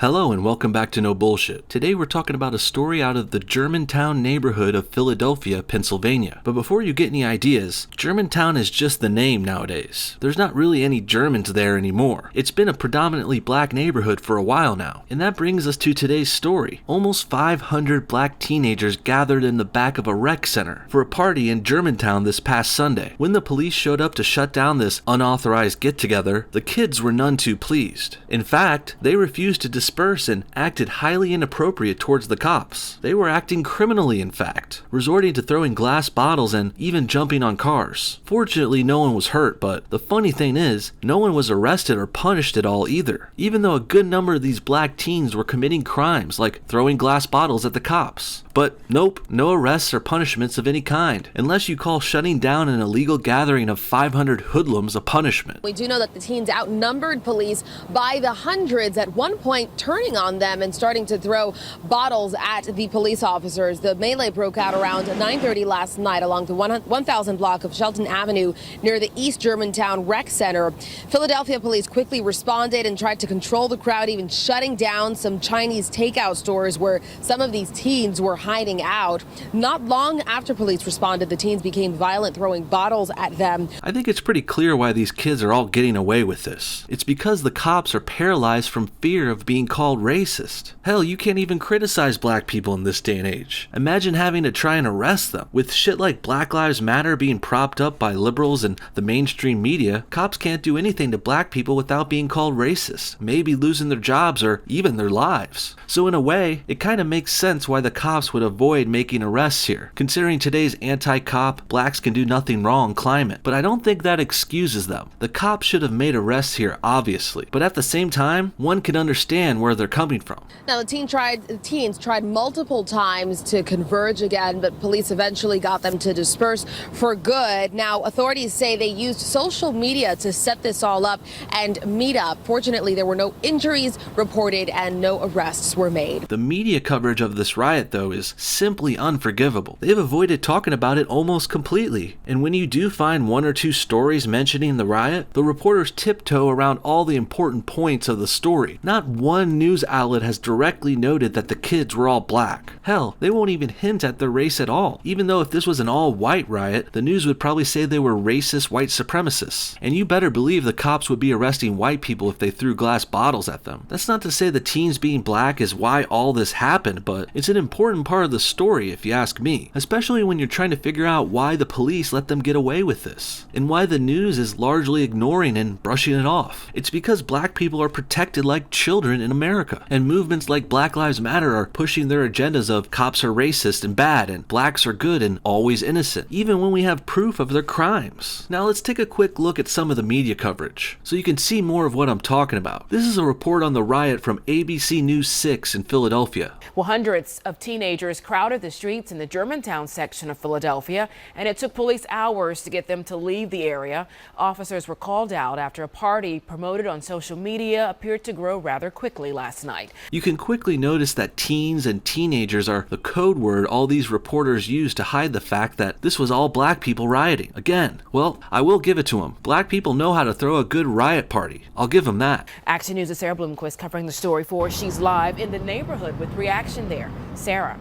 Hello and welcome back to No Bullshit. Today we're talking about a story out of the Germantown neighborhood of Philadelphia, Pennsylvania. But before you get any ideas, Germantown is just the name nowadays. There's not really any Germans there anymore. It's been a predominantly black neighborhood for a while now. And that brings us to today's story. Almost 500 black teenagers gathered in the back of a rec center for a party in Germantown this past Sunday. When the police showed up to shut down this unauthorized get-together, the kids were none too pleased. In fact, they refused to disperse and acted highly inappropriate towards the cops. They were acting criminally, in fact, resorting to throwing glass bottles and even jumping on cars. Fortunately, no one was hurt, but the funny thing is, no one was arrested or punished at all either, even though a good number of these black teens were committing crimes like throwing glass bottles at the cops. But nope, no arrests or punishments of any kind, unless you call shutting down an illegal gathering of 500 hoodlums a punishment. We do know that the teens outnumbered police by the hundreds, at one point turning on them and starting to throw bottles at the police officers. The melee broke out around 9:30 last night along the 1000 block of Shelton Avenue near the East Germantown Rec Center. Philadelphia police quickly responded and tried to control the crowd, even shutting down some Chinese takeout stores where some of these teens were hiding out. Not long after police responded, the teens became violent, throwing bottles at them. I think it's pretty clear why these kids are all getting away with this. It's because the cops are paralyzed from fear of being called racist. Hell, you can't even criticize black people in this day and age. Imagine having to try and arrest them. With shit like Black Lives Matter being propped up by liberals and the mainstream media, cops can't do anything to black people without being called racist, maybe losing their jobs or even their lives. So in a way, it kind of makes sense why the cops would avoid making arrests here, considering today's anti-cop, blacks can do nothing wrong climate. But I don't think that excuses them. The cops should have made arrests here, obviously, but at the same time, one can understand where they're coming from. Now, the teens tried multiple times to converge again, but police eventually got them to disperse for good. Now, authorities say they used social media to set this all up and meet up. Fortunately, there were no injuries reported and no arrests were made. The media coverage of this riot, though, is simply unforgivable. They've avoided talking about it almost completely. And when you do find one or two stories mentioning the riot, the reporters tiptoe around all the important points of the story. Not one news outlet has directly noted that the kids were all black. Hell, they won't even hint at their race at all. Even though if this was an all-white riot, the news would probably say they were racist white supremacists. And you better believe the cops would be arresting white people if they threw glass bottles at them. That's not to say the teens being black is why all this happened, but it's an important part of the story if you ask me, especially when you're trying to figure out why the police let them get away with this, and why the news is largely ignoring and brushing it off. It's because black people are protected like children in America, and movements like Black Lives Matter are pushing their agendas of cops are racist and bad, and blacks are good and always innocent, even when we have proof of their crimes. Now let's take a quick look at some of the media coverage, so you can see more of what I'm talking about. This is a report on the riot from ABC News 6 in Philadelphia. Well, hundreds of teenagers crowded the streets in the Germantown section of Philadelphia, and it took police hours to get them to leave the area. Officers were called out after a party promoted on social media appeared to grow rather quickly last night. You can quickly notice that teens and teenagers are the code word all these reporters use to hide the fact that this was all black people rioting. Again, well, I will give it to them. Black people know how to throw a good riot party. I'll give them that. Action News' Sarah Bloomquist covering the story for us. She's live in the neighborhood with reaction there. Sarah.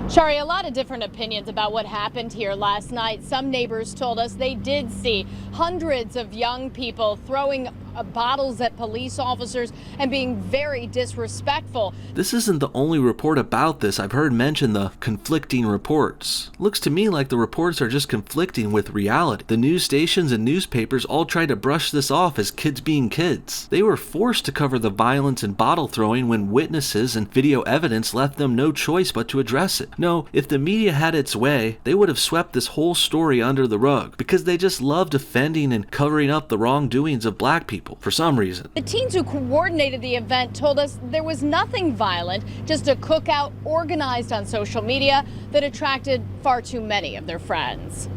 Shari, a lot of different opinions about what happened here last night. Some neighbors told us they did see hundreds of young people throwing bottles at police officers and being very disrespectful. This isn't the only report about this. I've heard mention the conflicting reports. Looks to me like the reports are just conflicting with reality. The news stations and newspapers all tried to brush this off as kids being kids. They were forced to cover the violence and bottle throwing when witnesses and video evidence left them no choice but to address it. No, if the media had its way, they would have swept this whole story under the rug because they just love defending and covering up the wrongdoings of black people for some reason. The teens who coordinated the event told us there was nothing violent, just a cookout organized on social media that attracted far too many of their friends.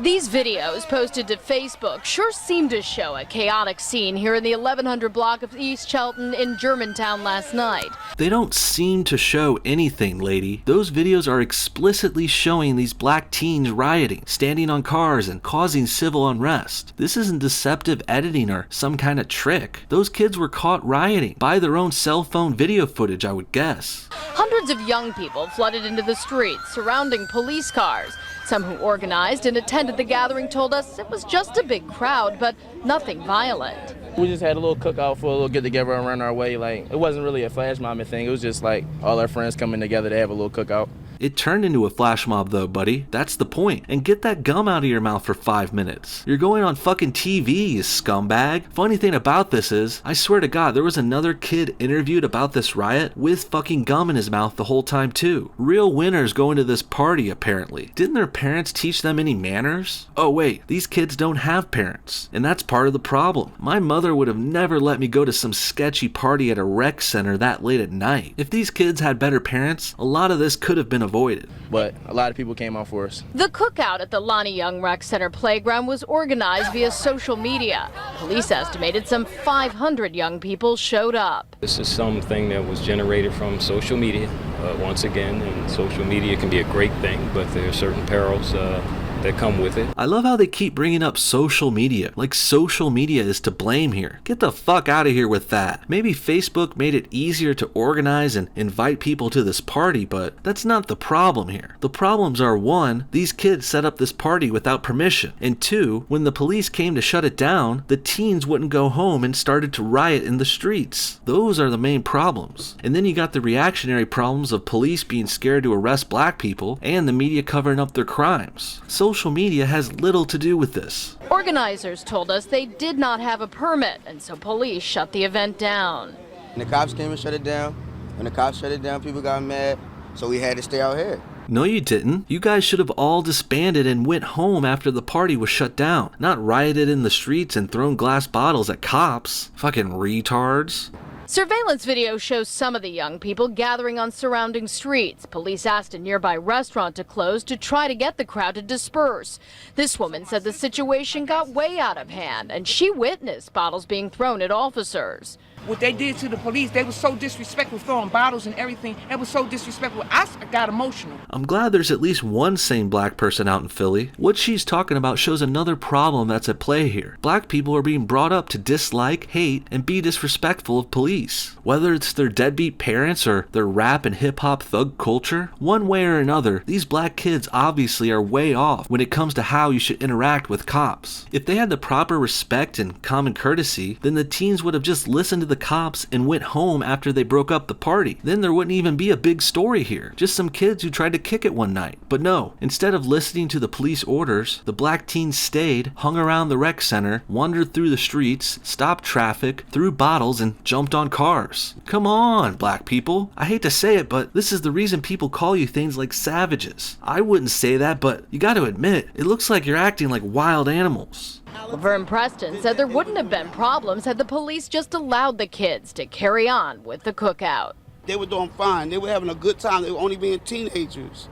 These videos posted to Facebook sure seem to show a chaotic scene here in the 1100 block of East Chelton in Germantown last night. They don't seem to show anything, lady. Those videos are explicitly showing these black teens rioting, standing on cars, and causing civil unrest. This isn't deceptive editing or some kind of trick. Those kids were caught rioting by their own cell phone video footage, I would guess. Hundreds of young people flooded into the streets surrounding police cars. Some who organized and attended the gathering told us it was just a big crowd, but nothing violent. We just had a little cookout for a little get-together around our way. Like, it wasn't really a flash mob thing. It was just like all our friends coming together to have a little cookout. It turned into a flash mob though, buddy. That's the point. And get that gum out of your mouth for 5 minutes. You're going on fucking TV, you scumbag. Funny thing about this is, I swear to God, there was another kid interviewed about this riot with fucking gum in his mouth the whole time too. Real winners going to this party apparently. Didn't their parents teach them any manners? Oh wait, these kids don't have parents. And that's part of the problem. My mother would have never let me go to some sketchy party at a rec center that late at night. If these kids had better parents, a lot of this could have been avoided. But a lot of people came out for us. The cookout at the Lonnie Young Rec Center playground was organized via social media. Police estimated some 500 young people showed up. This is something that was generated from social media, once again, and social media can be a great thing, but there are certain perils that come with it. I love how they keep bringing up social media, like social media is to blame here. Get the fuck out of here with that. Maybe Facebook made it easier to organize and invite people to this party, but that's not the problem here. The problems are 1, these kids set up this party without permission, and 2, when the police came to shut it down, the teens wouldn't go home and started to riot in the streets. Those are the main problems. And then you got the reactionary problems of police being scared to arrest black people and the media covering up their crimes. Social media has little to do with this. Organizers told us they did not have a permit, and so police shut the event down. And the cops came and shut it down. When the cops shut it down, people got mad, so we had to stay out here. No, you didn't. You guys should have all disbanded and went home after the party was shut down, not rioted in the streets and thrown glass bottles at cops. Fucking retards. Surveillance video shows some of the young people gathering on surrounding streets. Police asked a nearby restaurant to close to try to get the crowd to disperse. This woman said the situation got way out of hand, and she witnessed bottles being thrown at officers. What they did to the police, they were so disrespectful, throwing bottles and everything. It was so disrespectful. I got emotional. I'm glad there's at least one sane black person out in Philly. What she's talking about shows another problem that's at play here. Black people are being brought up to dislike, hate, and be disrespectful of police. Whether it's their deadbeat parents or their rap and hip-hop thug culture, one way or another, these black kids obviously are way off when it comes to how you should interact with cops. If they had the proper respect and common courtesy, then the teens would have just listened to the cops and went home after they broke up the party. Then there wouldn't even be a big story here. Just some kids who tried to kick it one night. But no, instead of listening to the police orders, the black teens stayed, hung around the rec center, wandered through the streets, stopped traffic, threw bottles, and jumped on cars. Come on, black people. I hate to say it, but this is the reason people call you things like savages. I wouldn't say that, but you gotta admit, it looks like you're acting like wild animals. Laverne Preston said there wouldn't have been problems had the police just allowed the kids to carry on with the cookout. They were doing fine. They were having a good time. They were only being teenagers.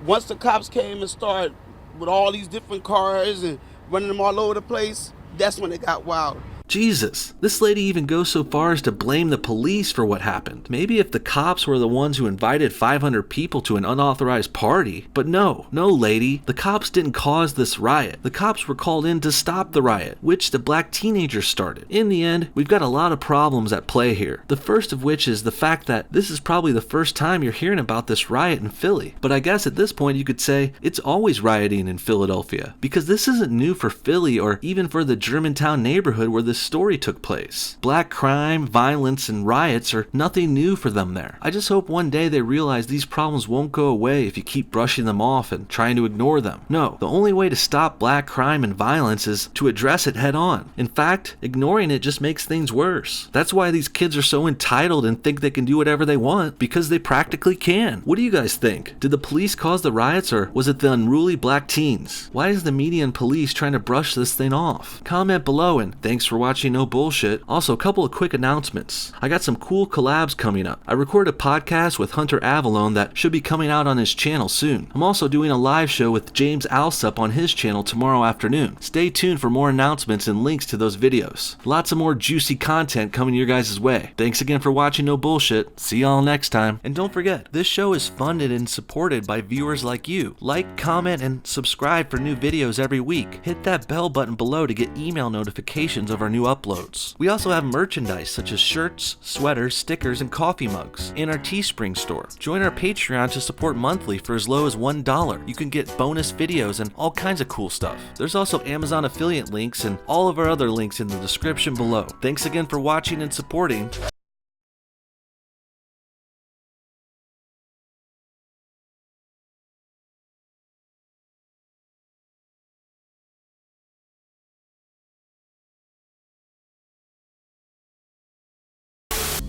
Once the cops came and started with all these different cars and running them all over the place, that's when it got wild. Jesus, this lady even goes so far as to blame the police for what happened. Maybe if the cops were the ones who invited 500 people to an unauthorized party. But no lady, the cops didn't cause this riot. The cops were called in to stop the riot, which the black teenagers started. In the end, we've got a lot of problems at play here. The first of which is the fact that this is probably the first time you're hearing about this riot in Philly. But I guess at this point you could say it's always rioting in Philadelphia, because this isn't new for Philly or even for the Germantown neighborhood where this story took place. Black crime, violence, and riots are nothing new for them there. I just hope one day they realize these problems won't go away if you keep brushing them off and trying to ignore them. No, the only way to stop black crime and violence is to address it head on. In fact, ignoring it just makes things worse. That's why these kids are so entitled and think they can do whatever they want, because they practically can. What do you guys think? Did the police cause the riots, or was it the unruly black teens? Why is the media and police trying to brush this thing off? Comment below, and thanks for watching. watching No Bullshit. Also, a couple of quick announcements. I got some cool collabs coming up. I recorded a podcast with Hunter Avalon that should be coming out on his channel soon. I'm also doing a live show with James Alsup on his channel tomorrow afternoon. Stay tuned for more announcements and links to those videos. Lots of more juicy content coming your guys' way. Thanks again for watching No Bullshit. See y'all next time. And don't forget, this show is funded and supported by viewers like you. Like, comment, and subscribe for new videos every week. Hit that bell button below to get email notifications of our new uploads. We also have merchandise such as shirts, sweaters, stickers, and coffee mugs in our Teespring store. Join our Patreon to support monthly for as low as $1. You can get bonus videos and all kinds of cool stuff. There's also Amazon affiliate links and all of our other links in the description below. Thanks again for watching and supporting.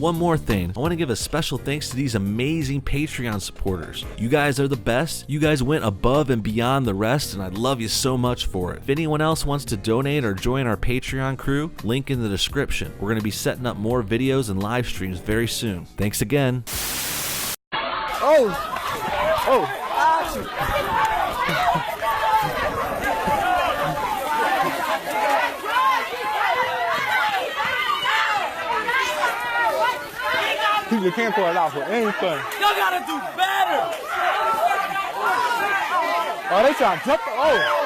One more thing, I want to give a special thanks to these amazing Patreon supporters. You guys are the best. You guys went above and beyond the rest, and I love you so much for it. If anyone else wants to donate or join our Patreon crew, link in the description. We're going to be setting up more videos and live streams very soon. Thanks again. You can't pull it out for anything. Y'all gotta do better. Oh, they trying to jump. Oh.